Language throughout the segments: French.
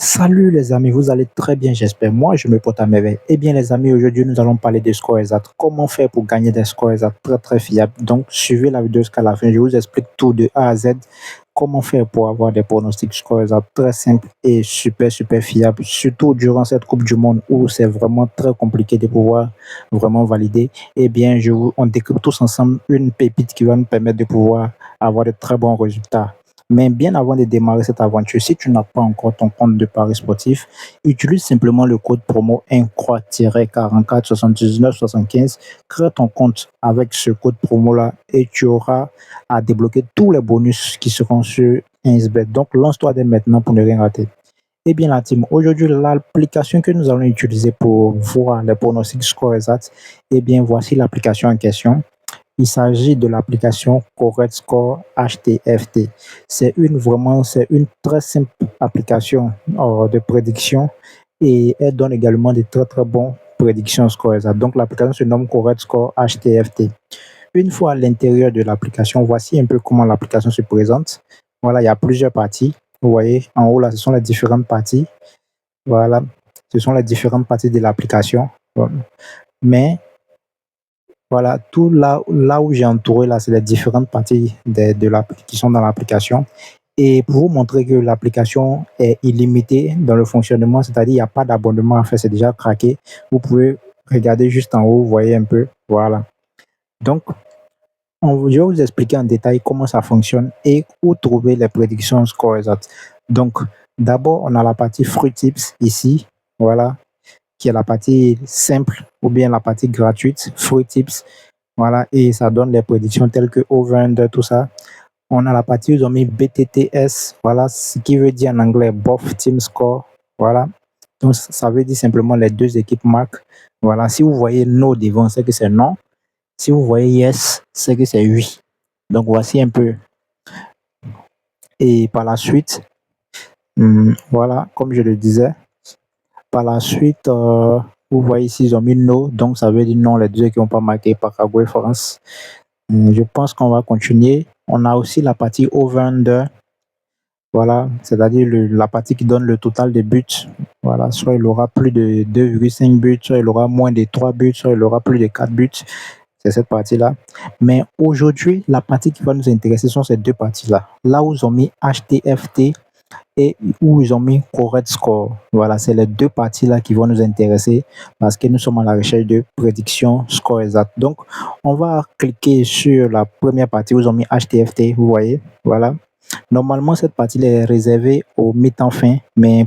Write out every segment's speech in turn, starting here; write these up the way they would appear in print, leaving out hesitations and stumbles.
Salut les amis, vous allez très bien, j'espère. Moi, je me porte à merveille. Eh bien, les amis, aujourd'hui, nous allons parler des scores exacts. Comment faire pour gagner des scores exacts très très fiables. Donc, suivez la vidéo jusqu'à la fin. Je vous explique tout de A à Z. Comment faire pour avoir des pronostics scores exacts très simples et super super fiables. Surtout durant cette Coupe du Monde où c'est vraiment très compliqué de pouvoir vraiment valider. Eh bien, on décrypte tous ensemble une pépite qui va nous permettre de pouvoir avoir de très bons résultats. Mais bien avant de démarrer cette aventure, si tu n'as pas encore ton compte de paris sportif, utilise simplement le code promo INCROIX-44 79 75. Crée ton compte avec ce code promo-là et tu auras à débloquer tous les bonus qui seront sur 1xBet. Donc, lance-toi dès maintenant pour ne rien rater. Eh bien, la team, aujourd'hui, l'application que nous allons utiliser pour voir les pronostics score exacts, eh bien, voici l'application en question. Il s'agit de l'application Correct Score HTFT. C'est une très simple application de prédiction et elle donne également de très très bons prédictions score exact. Donc l'application se nomme Correct Score HTFT. Une fois à l'intérieur de l'application, voici un peu comment l'application se présente. Voilà, il y a plusieurs parties. Vous voyez, en haut là, ce sont les différentes parties. Voilà, ce sont les différentes parties de l'application. Mais voilà, tout là où j'ai entouré, là, c'est les différentes parties qui sont dans l'application. Et pour vous montrer que l'application est illimitée dans le fonctionnement, c'est-à-dire il n'y a pas d'abonnement à faire, c'est déjà craqué. Vous pouvez regarder juste en haut, vous voyez un peu. Voilà. Donc, je vais vous expliquer en détail comment ça fonctionne et où trouver les prédictions score exact. Donc, d'abord, on a la partie Free Tips ici. Voilà, qui est la partie simple ou bien la partie gratuite, Free Tips. Voilà, et ça donne les prédictions telles que over-under, tout ça. On a la partie où ils ont mis BTTS, voilà, ce qui veut dire en anglais Both Team Score. Voilà, donc ça veut dire simplement les deux équipes marquent. Voilà, si vous voyez no devant, c'est que c'est non. Si vous voyez yes, c'est que c'est oui. Donc voici un peu. Et par la suite, voilà, comme je le disais, par la suite, vous voyez ici, ils ont mis no, donc ça veut dire non, les deux qui n'ont pas marqué, Paraguay, France. Je pense qu'on va continuer. On a aussi la partie over-under. Voilà, c'est-à-dire la partie qui donne le total des buts. Voilà, soit il aura plus de 2,5 buts, soit il aura moins de 3 buts, soit il aura plus de 4 buts. C'est cette partie-là. Mais aujourd'hui, la partie qui va nous intéresser sont ces deux parties-là. Là où ils ont mis HTFT et où ils ont mis Correct Score. Voilà, c'est les deux parties-là qui vont nous intéresser parce que nous sommes à la recherche de prédiction score exact. Donc, on va cliquer sur la première partie où ils ont mis HTFT, vous voyez, voilà. Normalement, cette partie est réservée au mi-temps fin, mais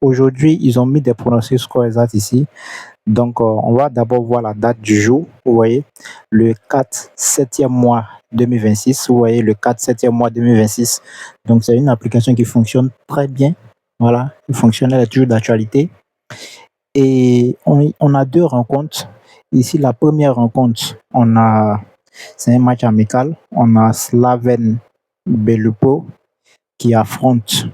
aujourd'hui, ils ont mis des pronostics score exact ici. Donc, on va d'abord voir la date du jour. Vous voyez, le 4 7e mois 2026. Vous voyez, le 4 7e mois 2026. Donc, c'est une application qui fonctionne très bien. Voilà, elle fonctionne, elle est toujours d'actualité. Et on a deux rencontres. Ici, la première rencontre, c'est un match amical. On a Slaven Belupo qui affronte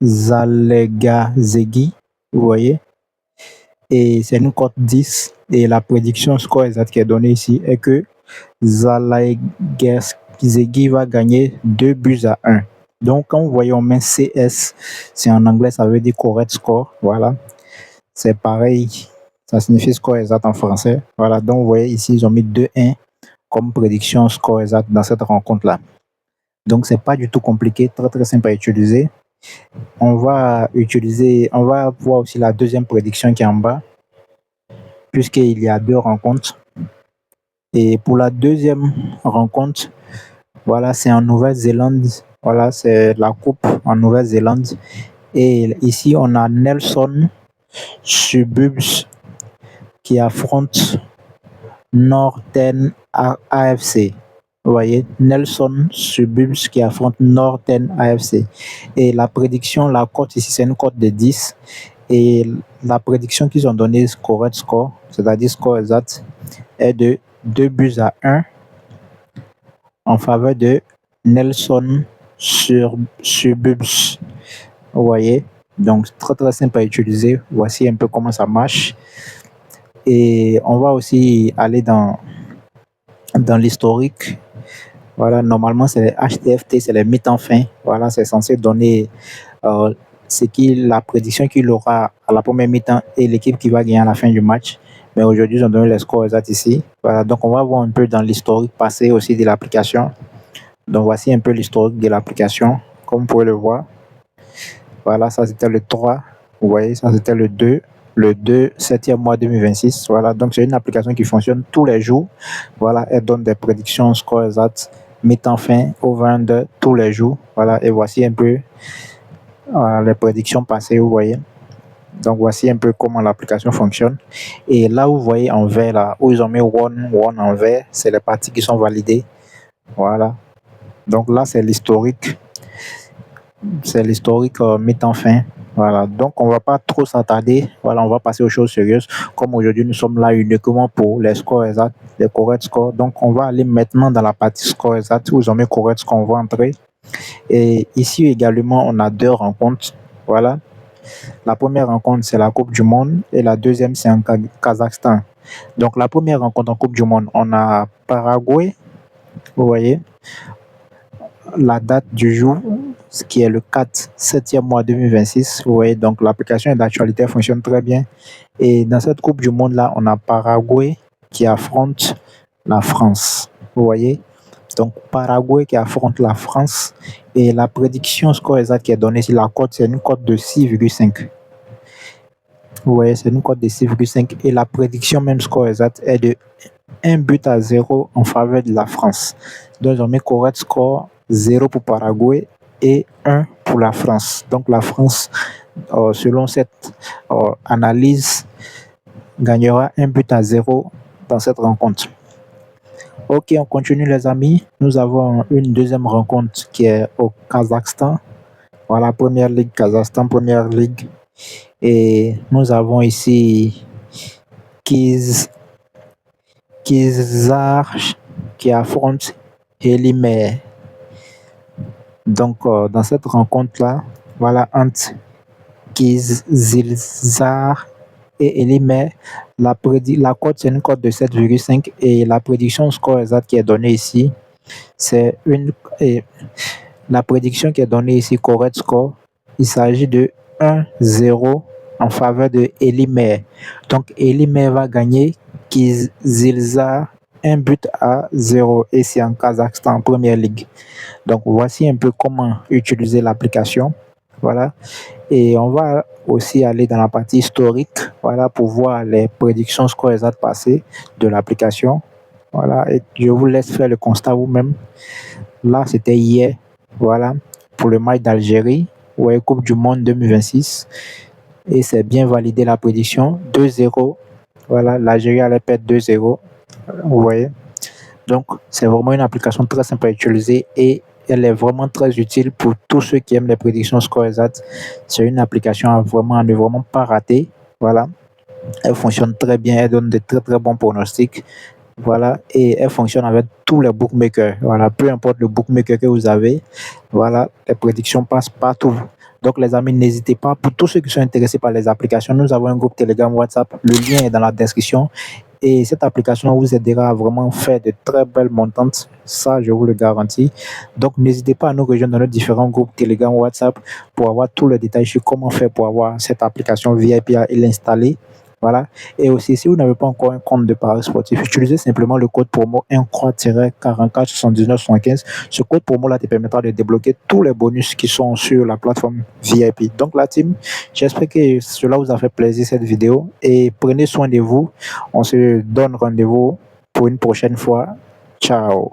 Zalega Zegi. Vous voyez, et c'est une cote 10 et la prédiction score exact qui est donnée ici est que Zalaegerszegi va gagner 2 buts à 1. Donc quand vous voyez on met CS, c'est en anglais, ça veut dire correct score. Voilà, c'est pareil, ça signifie score exact en français. Voilà, donc vous voyez ici ils ont mis 2-1 comme prédiction score exact dans cette rencontre là. Donc c'est pas du tout compliqué, très très simple à utiliser. On va voir aussi la deuxième prédiction qui est en bas, puisqu'il y a deux rencontres. Et pour la deuxième rencontre, voilà, c'est en Nouvelle-Zélande. Voilà, c'est la coupe en Nouvelle-Zélande. Et ici, on a Nelson Suburbs qui affronte Northern AFC. Vous voyez, Nelson Suburbs qui affronte Northern AFC. Et la prédiction, la cote ici, c'est une cote de 10. Et la prédiction qu'ils ont donnée, correct score, c'est-à-dire score exact, est de 2 buts à 1 en faveur de Nelson Suburbs. Vous voyez, donc très très simple à utiliser. Voici un peu comment ça marche. Et on va aussi aller dans l'historique. Voilà, normalement c'est HTFT, c'est les mi-temps fin. Voilà, c'est censé donner la prédiction qu'il aura à la première mi-temps et l'équipe qui va gagner à la fin du match. Mais aujourd'hui, ils ont donné les scores exacts ici. Voilà, donc on va voir un peu dans l'historique passé aussi de l'application. Donc voici un peu l'historique de l'application, comme vous pouvez le voir. Voilà, ça c'était le 3. Vous voyez, ça c'était le 2. Le 2, 7e mois 2026. Voilà, donc c'est une application qui fonctionne tous les jours. Voilà, elle donne des prédictions, scores exacts, mi-temps fin, over-under tous les jours. Voilà, et voici un peu les prédictions passées, vous voyez. Donc voici un peu comment l'application fonctionne. Et là, vous voyez en vert, là, où ils ont mis one en vert, c'est les parties qui sont validées. Voilà. Donc là, c'est l'historique. C'est l'historique mi-temps fin. Voilà. Donc on va pas trop s'attarder. Voilà, on va passer aux choses sérieuses. Comme aujourd'hui, nous sommes là uniquement pour les scores exacts, les corrects scores. Donc on va aller maintenant dans la partie score exact où ils ont mis correct score, on va entrer. Et ici également, on a 2 rencontres. Voilà. La première rencontre, c'est la Coupe du Monde et la deuxième, c'est en Kazakhstan. Donc, la première rencontre en Coupe du Monde, on a Paraguay, vous voyez, la date du jour, ce qui est le 4, 7e mois 2026. Vous voyez, donc l'application d'actualité fonctionne très bien. Et dans cette Coupe du Monde-là, on a Paraguay qui affronte la France. Vous voyez, donc Paraguay qui affronte la France. Et la prédiction score exact qui est donnée sur la cote, c'est une cote de 6,5. Vous voyez, c'est une cote de 6,5 et la prédiction même score exact est de 1-0 en faveur de la France. Donc, on met correct score 0 pour Paraguay et 1 pour la France. Donc, la France, selon cette analyse, gagnera 1-0 dans cette rencontre. Ok, on continue les amis. Nous avons une deuxième rencontre qui est au Kazakhstan. Voilà, Première Ligue Kazakhstan, Première Ligue. Et nous avons ici Kizar qui affronte Elimé. Donc, dans cette rencontre-là, voilà, entre Kizilzar et Elimé, la cote, c'est une cote de 7,5 et la prédiction score exact qui est donnée ici, c'est la prédiction qui est donnée ici, correct score, il s'agit de 1-0 en faveur de Elimé. Donc, Elimé va gagner Kizilzar 1-0 et c'est en Kazakhstan, en Première Ligue. Donc, voici un peu comment utiliser l'application. Voilà. Et on va aussi aller dans la partie historique, voilà, pour voir les prédictions score exact passées de l'application. Voilà. Et je vous laisse faire le constat vous-même. Là, c'était hier, voilà, pour le match d'Algérie, ouais, Coupe du Monde 2026. Et c'est bien validé la prédiction, 2-0. Voilà, l'Algérie allait perdre 2-0. Vous voyez. Donc, c'est vraiment une application très simple à utiliser et elle est vraiment très utile pour tous ceux qui aiment les prédictions score exact. C'est une application à ne vraiment pas rater. Voilà. Elle fonctionne très bien, elle donne de très très bons pronostics. Voilà, et elle fonctionne avec tous les bookmakers. Voilà, peu importe le bookmaker que vous avez, voilà, les prédictions passent partout. Donc, les amis, n'hésitez pas. Pour tous ceux qui sont intéressés par les applications, nous avons un groupe Telegram, WhatsApp. Le lien est dans la description. Et cette application vous aidera à vraiment faire de très belles montantes. Ça, je vous le garantis. Donc, n'hésitez pas à nous rejoindre dans nos différents groupes Telegram, WhatsApp pour avoir tous les détails sur comment faire pour avoir cette application VIP et l'installer. Voilà. Et aussi, si vous n'avez pas encore un compte de paris sportif, utilisez simplement le code promo INCROIX-447975. Ce code promo-là te permettra de débloquer tous les bonus qui sont sur la plateforme VIP. Donc, la team, j'espère que cela vous a fait plaisir cette vidéo et prenez soin de vous. On se donne rendez-vous pour une prochaine fois. Ciao.